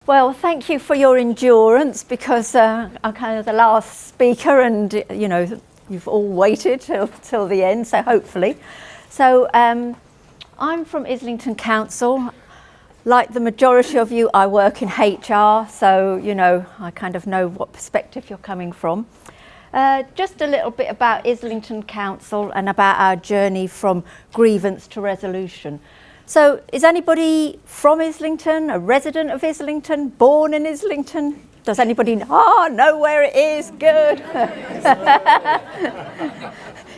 Well, thank you for your endurance, because I'm kind of the last speaker, and you've all waited till the end, so hopefully. So I'm from Islington Council. Like the majority of you, I work in HR, so I kind of know what perspective you're coming from. Just a little bit about Islington Council and about our journey from grievance to resolution. So is anybody from Islington, a resident of Islington, born in Islington? Does anybody know where it is? Good.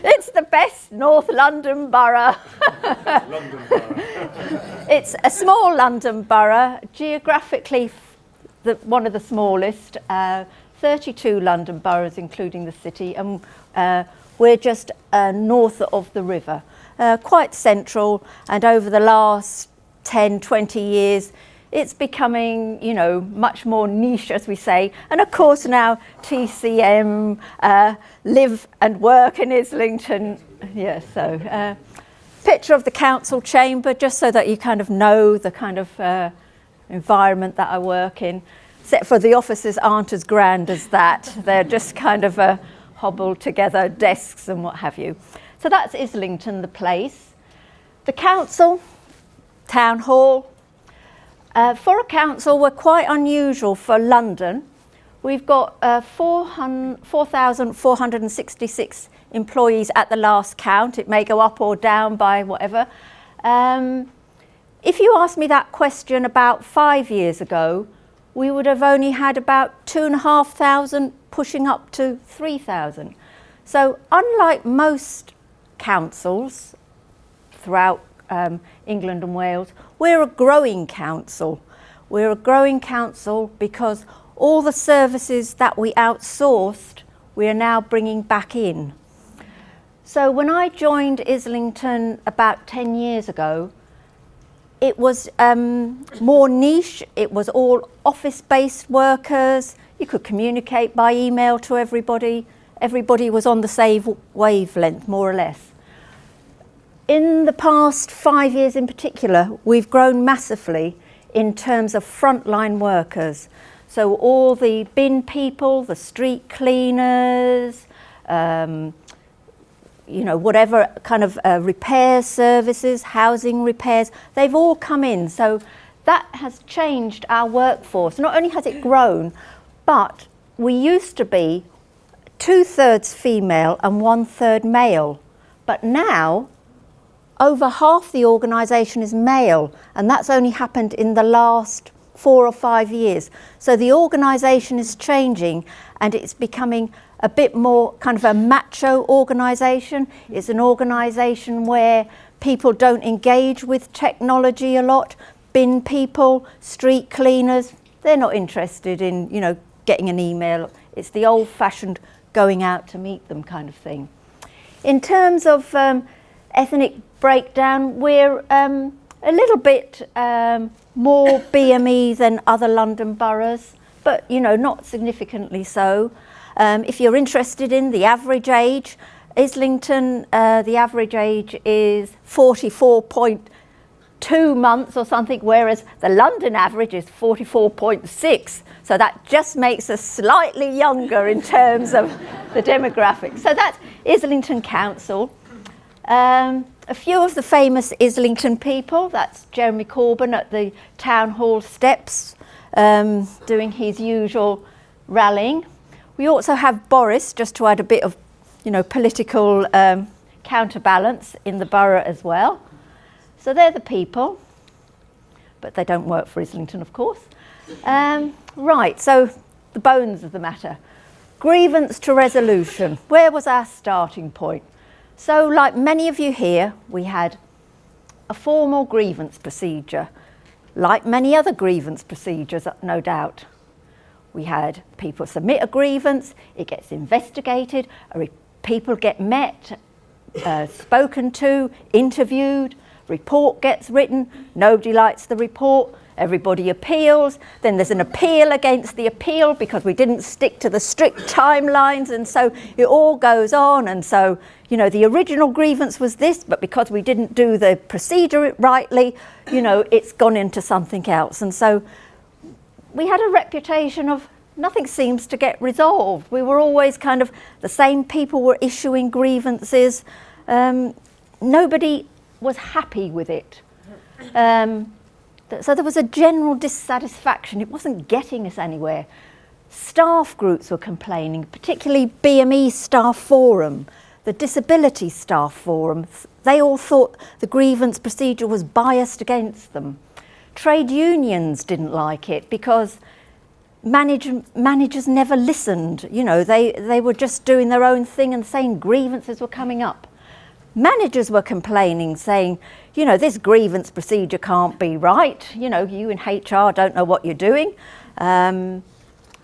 It's the best North London borough. It's a small London borough, geographically one of the smallest, 32 London boroughs including the city, and we're just north of the river. Quite central, and over the last 10-20 years it's becoming much more niche, as we say, and of course now TCM live and work in Islington. So picture of the council chamber, just so that you kind of know the kind of environment that I work in, except for the offices aren't as grand as that. They're just kind of hobbled together desks and what have you. So that's Islington, the place. The council, town hall. For a council, we're quite unusual for London. We've got 4,466 employees at the last count. It may go up or down by whatever. If you asked me that question about 5 years ago, we would have only had about 2,500 pushing up to 3,000. So unlike most councils throughout England and Wales, we're a growing council. We're a growing council because all the services that we outsourced, we are now bringing back in. So when I joined Islington about 10 years ago, it was more niche. It was all office-based workers. You could communicate by email to everybody. Everybody was on the same wavelength, more or less. In the past 5 years in particular, we've grown massively in terms of frontline workers. So all the bin people, the street cleaners, whatever kind of repair services, housing repairs, they've all come in. So that has changed our workforce. Not only has it grown, but we used to be 2/3 female and 1/3 male. But now, over half the organisation is male, and that's only happened in the last 4 or 5 years. So the organisation is changing, and it's becoming a bit more kind of a macho organisation. It's an organisation where people don't engage with technology a lot. Bin people, street cleaners, they're not interested in, getting an email. It's the old-fashioned going out to meet them kind of thing. In terms of ethnic breakdown, we're a little bit more BME than other London boroughs, but not significantly so. If you're interested in the average age, Islington, the average age is 44.2 months or something, whereas the London average is 44.6. So that just makes us slightly younger in terms of the demographics. So that's Islington Council. A few of the famous Islington people, that's Jeremy Corbyn at the town hall steps, doing his usual rallying. We also have Boris, just to add a bit of, political counterbalance in the borough as well. So they're the people, but they don't work for Islington, of course. Right, so the bones of the matter. Grievance to resolution. Where was our starting point? So like many of you here, we had a formal grievance procedure, like many other grievance procedures, no doubt. We had people submit a grievance, it gets investigated, people get met, spoken to, interviewed, report gets written, nobody likes the report, everybody appeals, then there's an appeal against the appeal because we didn't stick to the strict timelines, and so it all goes on. And so, the original grievance was this, but because we didn't do the procedure rightly, it's gone into something else. And so we had a reputation of nothing seems to get resolved. We were always kind of, the same people were issuing grievances. Nobody was happy with it. So there was a general dissatisfaction. It wasn't getting us anywhere. Staff groups were complaining, particularly BME Staff Forum, the Disability Staff Forum. They all thought the grievance procedure was biased against them. Trade unions didn't like it because managers never listened. You know, they were just doing their own thing and saying grievances were coming up. Managers were complaining, saying, you know, this grievance procedure can't be right. You know, you in HR don't know what you're doing.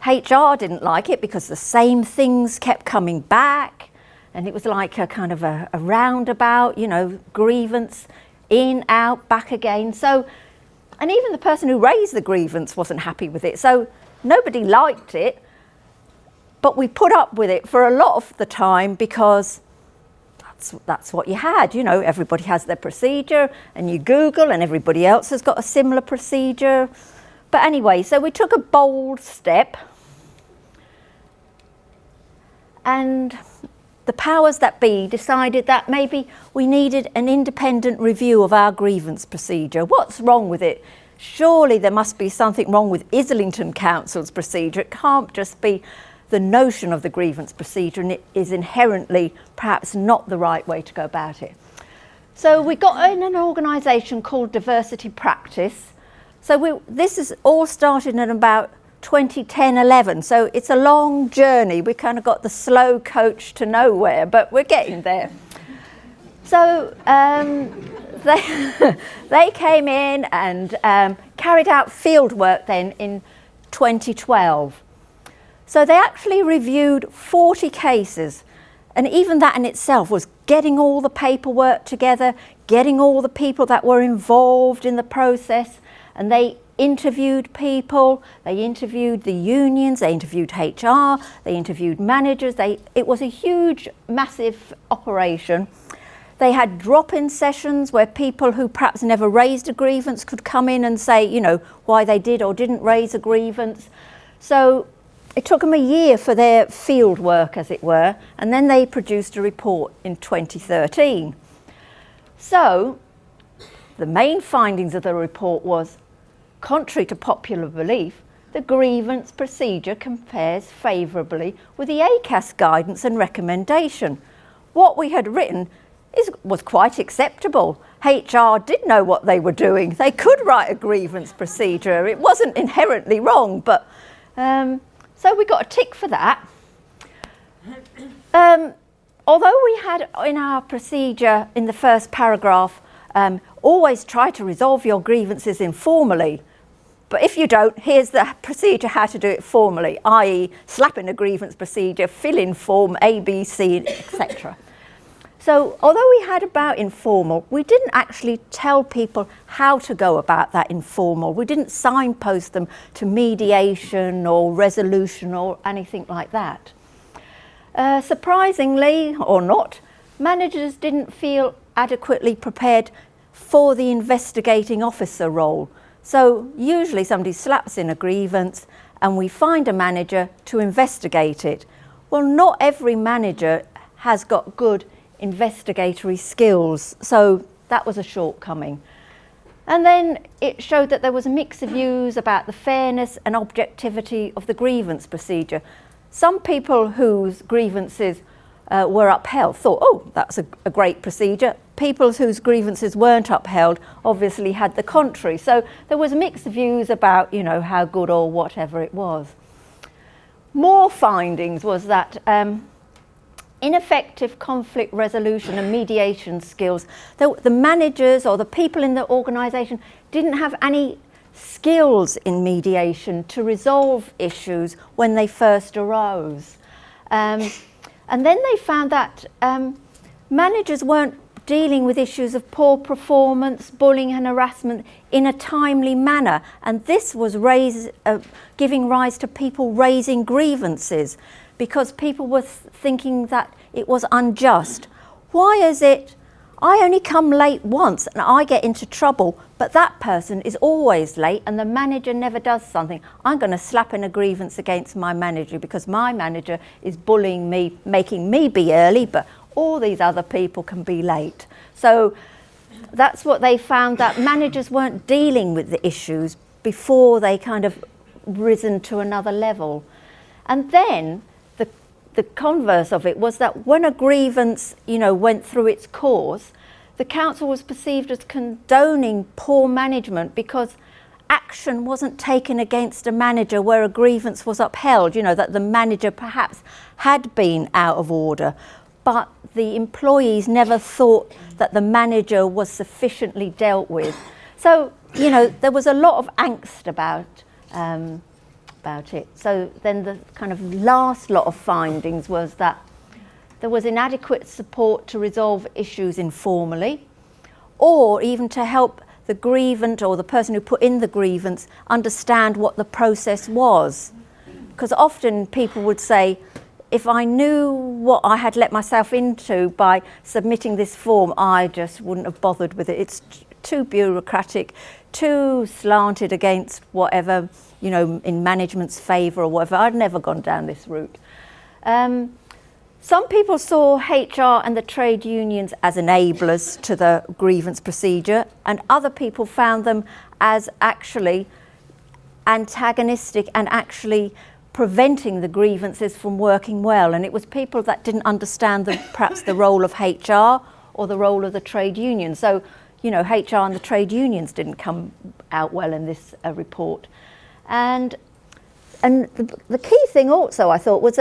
HR didn't like it because the same things kept coming back, and it was like a kind of a roundabout, you know, grievance, in, out, back again. So, and even the person who raised the grievance wasn't happy with it. So nobody liked it, but we put up with it for a lot of the time because that's what you had. You know, everybody has their procedure, and you Google and everybody else has got a similar procedure. But anyway, so we took a bold step, and the powers that be decided that maybe we needed an independent review of our grievance procedure. What's wrong with it? Surely there must be something wrong with Islington Council's procedure. It can't just be the notion of the grievance procedure, and it is inherently perhaps not the right way to go about it. So we got in an organisation called Diversity Practice. So this is all started in about 2010-11, so it's a long journey. We kind of got the slow coach to nowhere, but we're getting there. So they came in and carried out field work then in 2012. So they actually reviewed 40 cases, and even that in itself was getting all the paperwork together, getting all the people that were involved in the process, and they interviewed people, they interviewed the unions, they interviewed HR, they interviewed managers. It was a huge, massive operation. They had drop-in sessions where people who perhaps never raised a grievance could come in and say, you know, why they did or didn't raise a grievance. So it took them a year for their field work, as it were, and then they produced a report in 2013. So the main findings of the report was, contrary to popular belief, the grievance procedure compares favourably with the ACAS guidance and recommendation. What we had written was quite acceptable. HR did know what they were doing. They could write a grievance procedure. It wasn't inherently wrong, but so we got a tick for that. Although we had in our procedure in the first paragraph, always try to resolve your grievances informally. But if you don't, here's the procedure how to do it formally, i.e. slap in a grievance procedure, fill in form A, B, C, etc. So although we had about informal, we didn't actually tell people how to go about that informal. We didn't signpost them to mediation or resolution or anything like that. Surprisingly, or not, managers didn't feel adequately prepared for the investigating officer role. So usually somebody slaps in a grievance and we find a manager to investigate it. Well, not every manager has got good investigatory skills, so that was a shortcoming. And then it showed that there was a mix of views about the fairness and objectivity of the grievance procedure. Some people whose grievances were upheld thought, oh, that's a great procedure. People whose grievances weren't upheld obviously had the contrary. So there was a mix of views about, you know, how good or whatever it was. More findings was that ineffective conflict resolution and mediation skills, the managers or the people in the organisation didn't have any skills in mediation to resolve issues when they first arose. And then they found that managers weren't dealing with issues of poor performance, bullying and harassment in a timely manner, and this was giving rise to people raising grievances because people were thinking that it was unjust. Why is it I only come late once and I get into trouble, but that person is always late and the manager never does something. I'm going to slap in a grievance against my manager because my manager is bullying me, making me be early, but all these other people can be late. So that's what they found, that managers weren't dealing with the issues before they kind of risen to another level. And then the converse of it was that when a grievance, went through its course, the council was perceived as condoning poor management because action wasn't taken against a manager where a grievance was upheld, that the manager perhaps had been out of order, but the employees never thought that the manager was sufficiently dealt with. So, there was a lot of angst about it. So then the kind of last lot of findings was that there was inadequate support to resolve issues informally, or even to help the grievant or the person who put in the grievance understand what the process was. Because often people would say, if I knew what I had let myself into by submitting this form, I just wouldn't have bothered with it. It's too bureaucratic, too slanted against whatever, in management's favour or whatever. I'd never gone down this route. Some people saw HR and the trade unions as enablers to the grievance procedure, and other people found them as actually antagonistic and actually preventing the grievances from working well. And it was people that didn't understand perhaps the role of HR or the role of the trade union. So, HR and the trade unions didn't come out well in this report. And the key thing also, I thought, was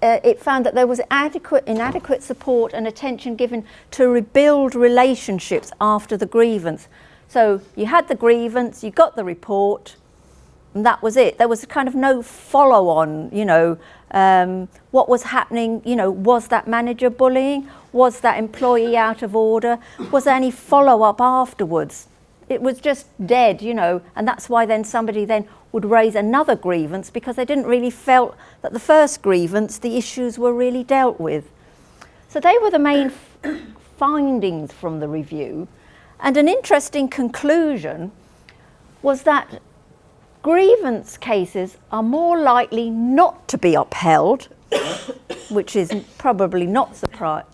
it found that there was inadequate support and attention given to rebuild relationships after the grievance. So you had the grievance, you got the report, and that was it. There was kind of no follow-on, what was happening, was that manager bullying? Was that employee out of order? Was there any follow-up afterwards? It was just dead, and that's why then somebody then would raise another grievance, because they didn't really felt that the first grievance, the issues were really dealt with. So they were the main findings from the review. And an interesting conclusion was that grievance cases are more likely not to be upheld, which is probably not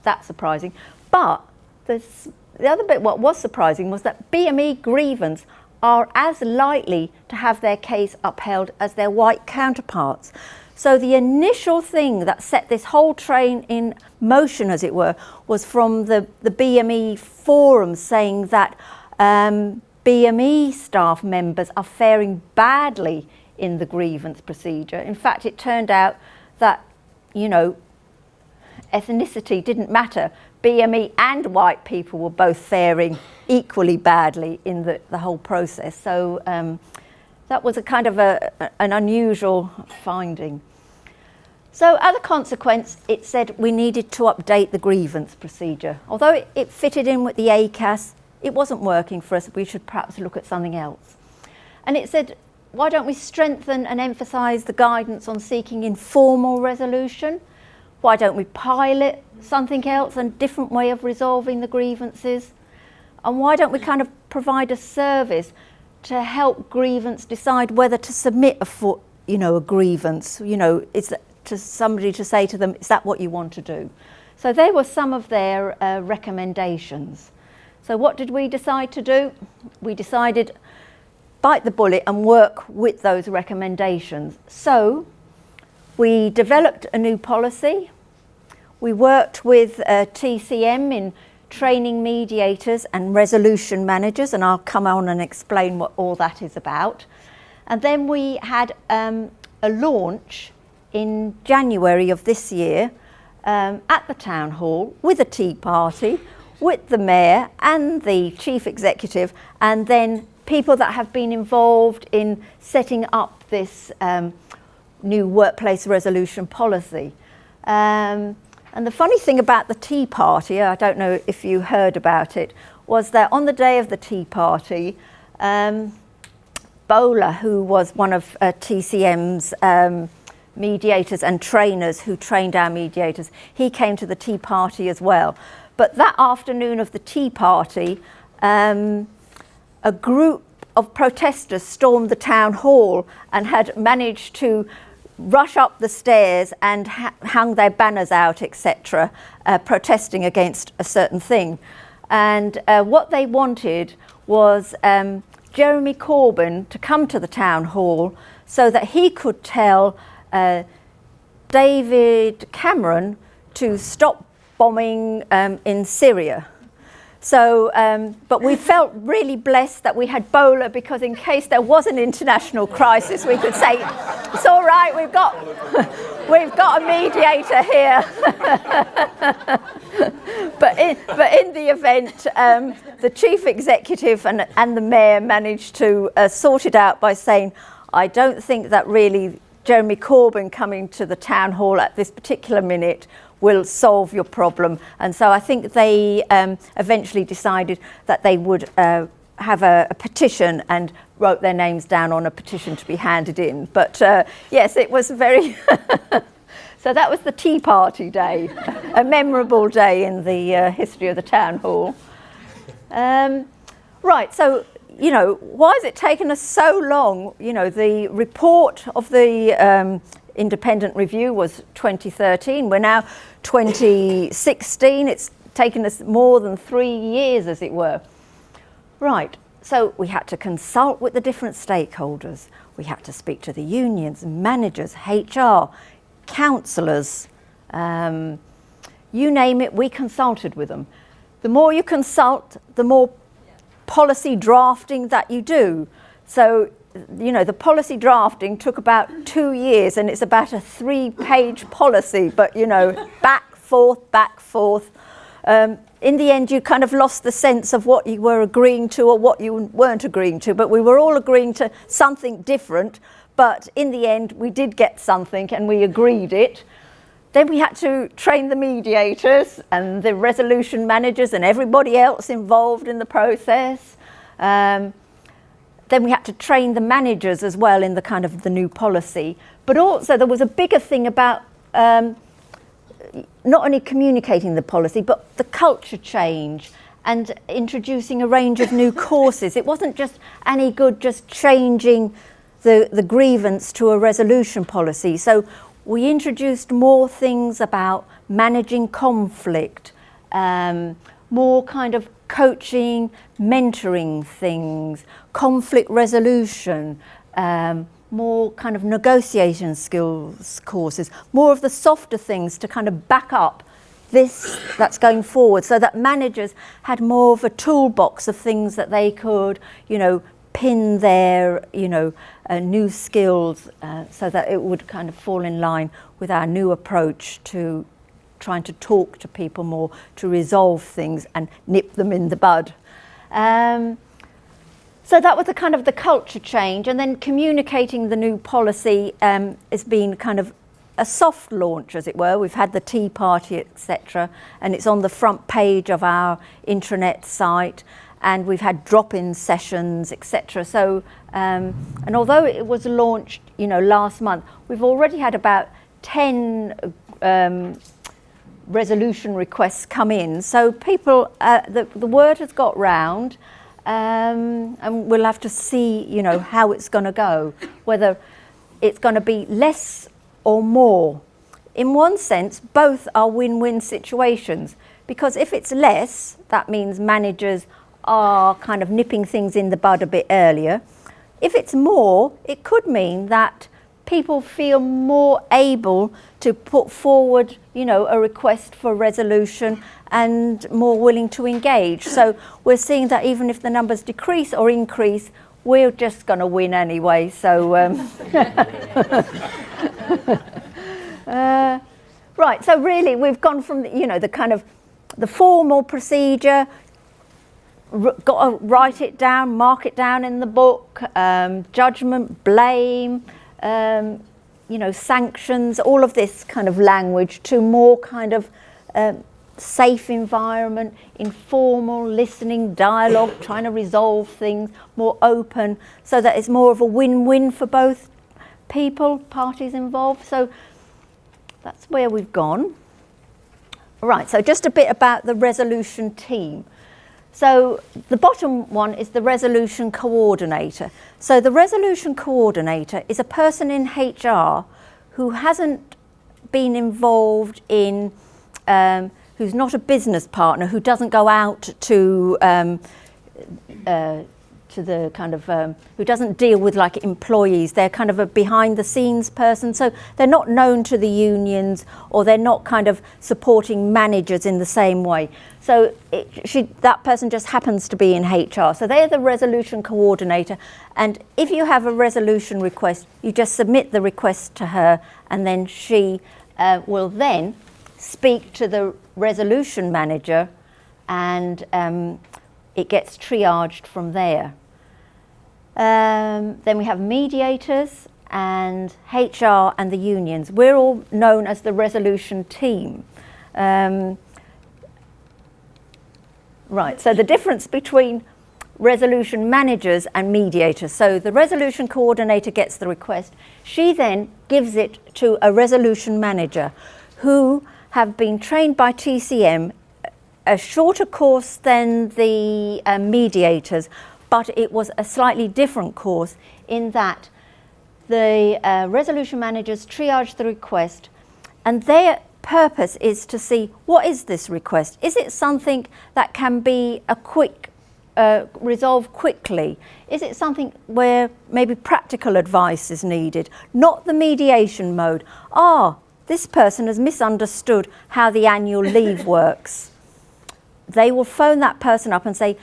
that surprising. But the other bit, what was surprising, was that BME grievance are as likely to have their case upheld as their white counterparts. So the initial thing that set this whole train in motion, as it were, was from the BME forum saying that BME staff members are faring badly in the grievance procedure. In fact, it turned out that, ethnicity didn't matter. BME and white people were both faring equally badly in the whole process. So that was a kind of an unusual finding. So as a consequence, it said we needed to update the grievance procedure. Although it fitted in with the ACAS, it wasn't working for us. We should perhaps look at something else. And it said, why don't we strengthen and emphasise the guidance on seeking informal resolution? Why don't we pilot something else, a different way of resolving the grievances? And why don't we kind of provide a service to help grievance decide whether to submit a grievance? It's to somebody to say to them, is that what you want to do? So they were some of their recommendations. So what did we decide to do? We decided bite the bullet and work with those recommendations. So we developed a new policy. We worked with TCM in training mediators and resolution managers, and I'll come on and explain what all that is about. And then we had a launch in January of this year at the town hall with a tea party, with the mayor and the chief executive, and then people that have been involved in setting up this new workplace resolution policy. And the funny thing about the tea party, I don't know if you heard about it, was that on the day of the tea party, Bowler, who was one of TCM's mediators and trainers who trained our mediators, he came to the tea party as well. But that afternoon of the tea party, a group of protesters stormed the town hall and had managed to rush up the stairs and hung their banners out, etc., protesting against a certain thing. And what they wanted was Jeremy Corbyn to come to the town hall so that he could tell David Cameron to stop bombing in Syria. So, but we felt really blessed that we had Bowler, because in case there was an international crisis, we could say, it's all right, we've got a mediator here. but in the event, the chief executive and the mayor managed to sort it out by saying, I don't think that really Jeremy Corbyn coming to the town hall at this particular minute will solve your problem. And so I think they eventually decided that they would have a petition and wrote their names down on a petition to be handed in. But yes, it was very... So that was the Tea Party day, a memorable day in the history of the town hall. Right, so, you know, why has it taken us so long? You know, the report of the independent review was 2013. We're now 2016. It's taken us more than 3 years, as it were. Right, so we had to consult with the different stakeholders. We had to speak to the unions, managers, HR, councillors, you name it, we consulted with them. The more you consult, the more policy drafting that you do. So, you know, the policy drafting took about 2 years, and it's about a 3-page policy, but, you know, back, forth. In the end, you kind of lost the sense of what you were agreeing to or what you weren't agreeing to, but we were all agreeing to something different. But in the end, we did get something and we agreed it. Then we had to train the mediators and the resolution managers and everybody else involved in the process. Then we had to train the managers as well in the kind of the new policy. But also there was a bigger thing about not only communicating the policy, but the culture change and introducing a range of new courses. It wasn't just any good just changing the grievance to a resolution policy. So we introduced more things about managing conflict, more kind of coaching, mentoring things, conflict resolution, more kind of negotiation skills courses, more of the softer things to kind of back up this that's going forward, so that managers had more of a toolbox of things that they could, you know, pin their, you know, new skills, so that it would kind of fall in line with our new approach to trying to talk to people more, to resolve things and nip them in the bud. So that was the kind of the culture change, and then communicating the new policy has been kind of a soft launch, as it were. We've had the Tea Party, etc., and it's on the front page of our intranet site. And we've had drop-in sessions, etc. So, and although it was launched, you know, last month, we've already had about 10 resolution requests come in. So people, the word has got round, and we'll have to see, you know, how it's going to go, whether it's going to be less or more. In one sense, both are win-win situations, because if it's less, that means managers are kind of nipping things in the bud a bit earlier. If it's more, it could mean that people feel more able to put forward, you know, a request for resolution and more willing to engage. So we're seeing that even if the numbers decrease or increase, we're just going to win anyway. So, right. So really, we've gone from, you know, the kind of the formal procedure. Got to write it down, mark it down in the book, judgment, blame, you know, sanctions, all of this kind of language, to more kind of safe environment, informal listening, dialogue, trying to resolve things, more open, so that it's more of a win-win for both people, parties involved. So that's where we've gone. Right, so just a bit about the resolution team. So the bottom one is the resolution coordinator. So the resolution coordinator is a person in HR who hasn't been involved in, who's not a business partner, who doesn't go out to the kind of, who doesn't deal with like employees. They're kind of a behind the scenes person. So they're not known to the unions, or they're not kind of supporting managers in the same way. So that person just happens to be in HR. So they're the resolution coordinator. And if you have a resolution request, you just submit the request to her, and then she will then speak to the resolution manager, and it gets triaged from there. Then we have mediators and HR and the unions. We're all known as the resolution team. Right, so the difference between resolution managers and mediators. So the resolution coordinator gets the request. She then gives it to a resolution manager who have been trained by TCM, a shorter course than the mediators, but it was a slightly different course in that the resolution managers triage the request, and their purpose is to see, what is this request? Is it something that can be a quick resolved quickly? Is it something where maybe practical advice is needed? Not the mediation mode. This person has misunderstood how the annual leave works. They will phone that person up and say,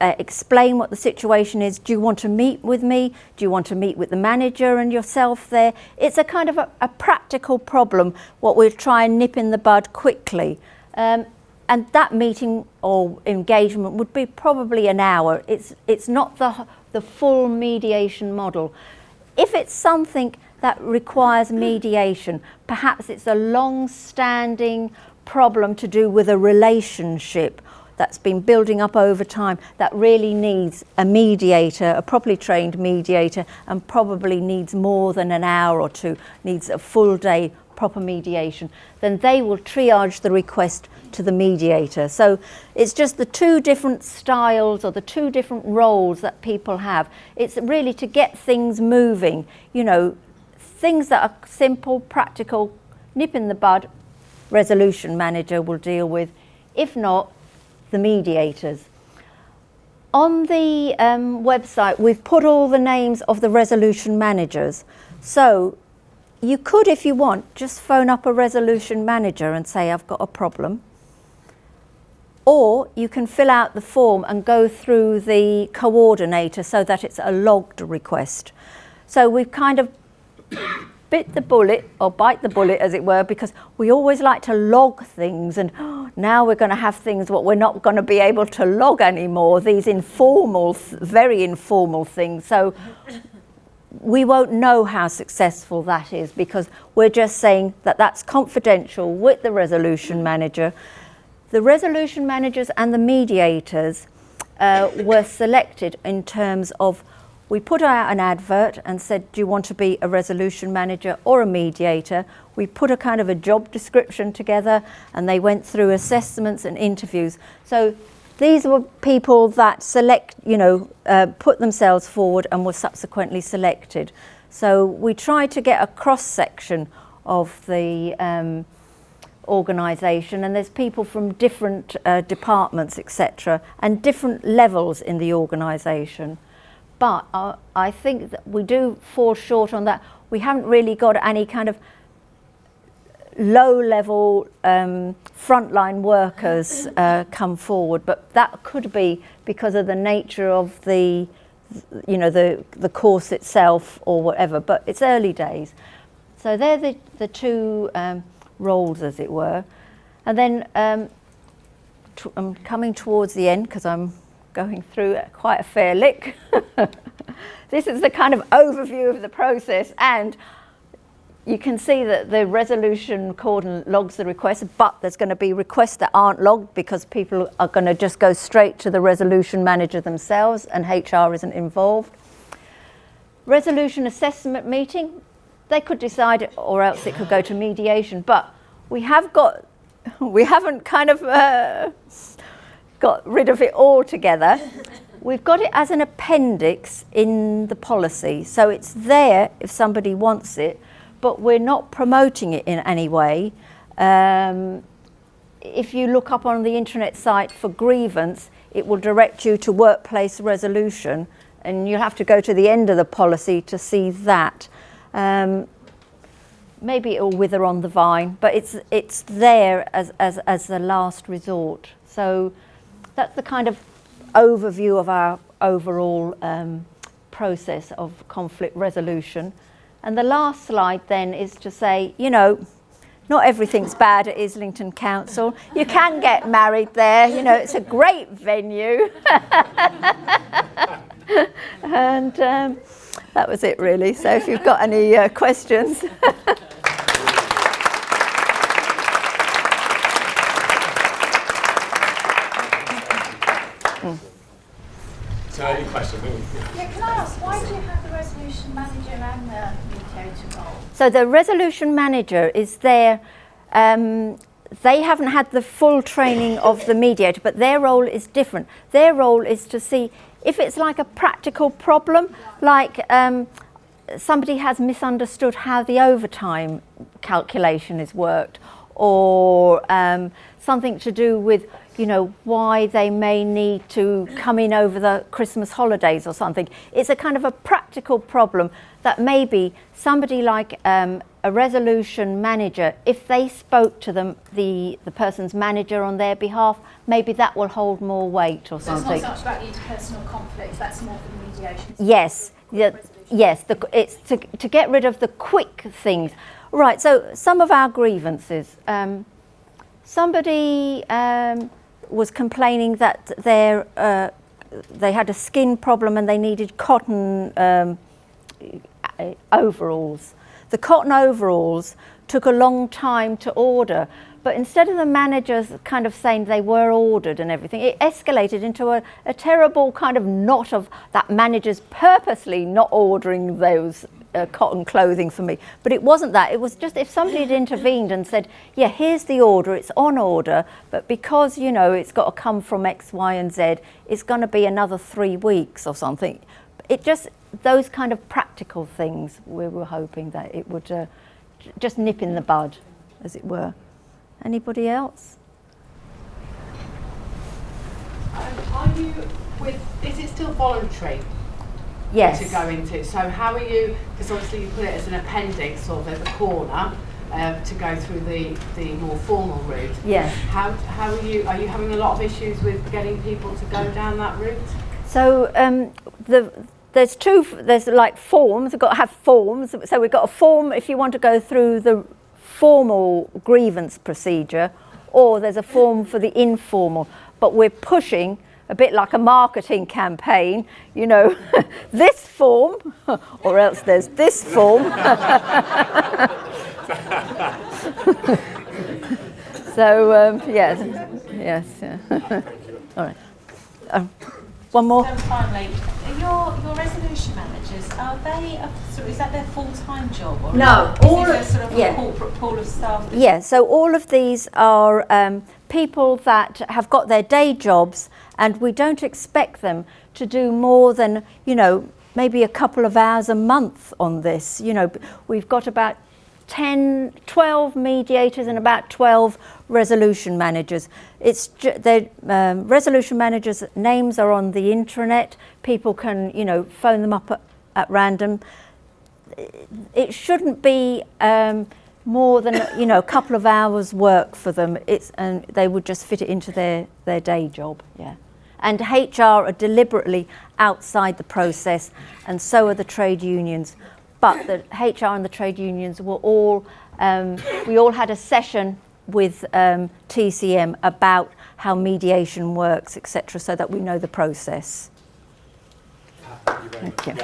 explain what the situation is. Do you want to meet with me? Do you want to meet with the manager and yourself there? It's a kind of a practical problem, what we'll try and nip in the bud quickly. And that meeting or engagement would be probably an hour. It's not the full mediation model. If it's something that requires mediation, perhaps it's a long-standing problem to do with a relationship that's been building up over time that really needs a mediator, a properly trained mediator, and probably needs more than an hour or two, needs a full day proper mediation, then they will triage the request to the mediator. So it's just the two different styles or the two different roles that people have. It's really to get things moving, things that are simple, practical, nip in the bud, resolution manager will deal with. If not, the mediators. On the website, we've put all the names of the resolution managers. So you could, if you want, just phone up a resolution manager and say, I've got a problem. Or you can fill out the form and go through the coordinator so that it's a logged request. So we've kind of bite the bullet, as it were, because we always like to log things, and now we're going to have things what we're not going to be able to log anymore, these informal, very informal things. So we won't know how successful that is, because we're just saying that that's confidential with the resolution manager. The resolution managers and the mediators were selected in terms of, we put out an advert and said, do you want to be a resolution manager or a mediator? We put a kind of a job description together, and they went through assessments and interviews. So these were people that put themselves forward and were subsequently selected. So we tried to get a cross-section of the organisation, and there's people from different departments, etc., and different levels in the organisation. But I think that we do fall short on that. We haven't really got any kind of low-level frontline workers come forward, but that could be because of the nature of the course itself or whatever. But it's early days, so they're the two roles, as it were. And then I'm coming towards the end because I'm going through quite a fair lick. This is the kind of overview of the process, and you can see that the resolution coordinator logs the request, but there's going to be requests that aren't logged because people are going to just go straight to the resolution manager themselves and HR isn't involved. Resolution assessment meeting, they could decide, or else it could go to mediation, but we haven't kind of got rid of it altogether. We've got it as an appendix in the policy, so it's there if somebody wants it, but we're not promoting it in any way. If you look up on the internet site for grievance, it will direct you to workplace resolution, and you'll have to go to the end of the policy to see that. Maybe it will wither on the vine, but it's there as a last resort. So that's the kind of overview of our overall process of conflict resolution. And the last slide then is to say, you know, not everything's bad at Islington Council. You can get married there, you know, it's a great venue. And that was it really. So if you've got any questions. So any questions? Yeah, can I ask, why do you have the resolution manager and the mediator role? So the resolution manager is there. They haven't had the full training of the mediator, but their role is different. Their role is to see if it's like a practical problem, like somebody has misunderstood how the overtime calculation is worked, or something to do with, you know, why they may need to come in over the Christmas holidays or something. It's a kind of a practical problem that maybe somebody like a resolution manager, if they spoke to them, the person's manager on their behalf, maybe that will hold more weight or something. So it's not so much about interpersonal conflicts, that's more for the mediation. Yes, yes, it's to get rid of the quick things. Right, so some of our grievances. Somebody was complaining that they had a skin problem and they needed cotton overalls. The cotton overalls took a long time to order, but instead of the managers kind of saying they were ordered and everything, it escalated into a terrible kind of knot of that managers purposely not ordering those cotton clothing for me. But it wasn't that. It was just if somebody had intervened and said, yeah, here's the order, it's on order, but because, you know, it's got to come from X, Y, and Z, it's going to be another 3 weeks or something. It just, those kind of practical things, we were hoping that it would just nip in the bud, as it were. Anybody else? Are you is it still voluntary? Yes. To go into. So how are you, because obviously you put it as an appendix sort of at the corner to go through the more formal route. Yes. How are you having a lot of issues with getting people to go down that route? So there's like forms, we've got to have forms. So we've got a form if you want to go through the formal grievance procedure, or there's a form for the informal, but we're pushing a bit like a marketing campaign, you know, this form, or else there's this form. So, yes. Yeah. All right. One more. So finally, your resolution managers, are they, is that their full-time job? Or No, is it a sort of a corporate pool of staff? Yeah, so all of these are people that have got their day jobs, and we don't expect them to do more than, you know, maybe a couple of hours a month on this. You know, we've got about 12 mediators and about 12 resolution managers. It's the resolution managers' names are on the intranet. People can, you know, phone them up at random. It shouldn't be more than, you know, a couple of hours work for them. And they would just fit it into their day job. Yeah. And HR are deliberately outside the process, and so are the trade unions. But the HR and the trade unions were all, we all had a session with TCM about how mediation works, etc., so that we know the process. Thank you.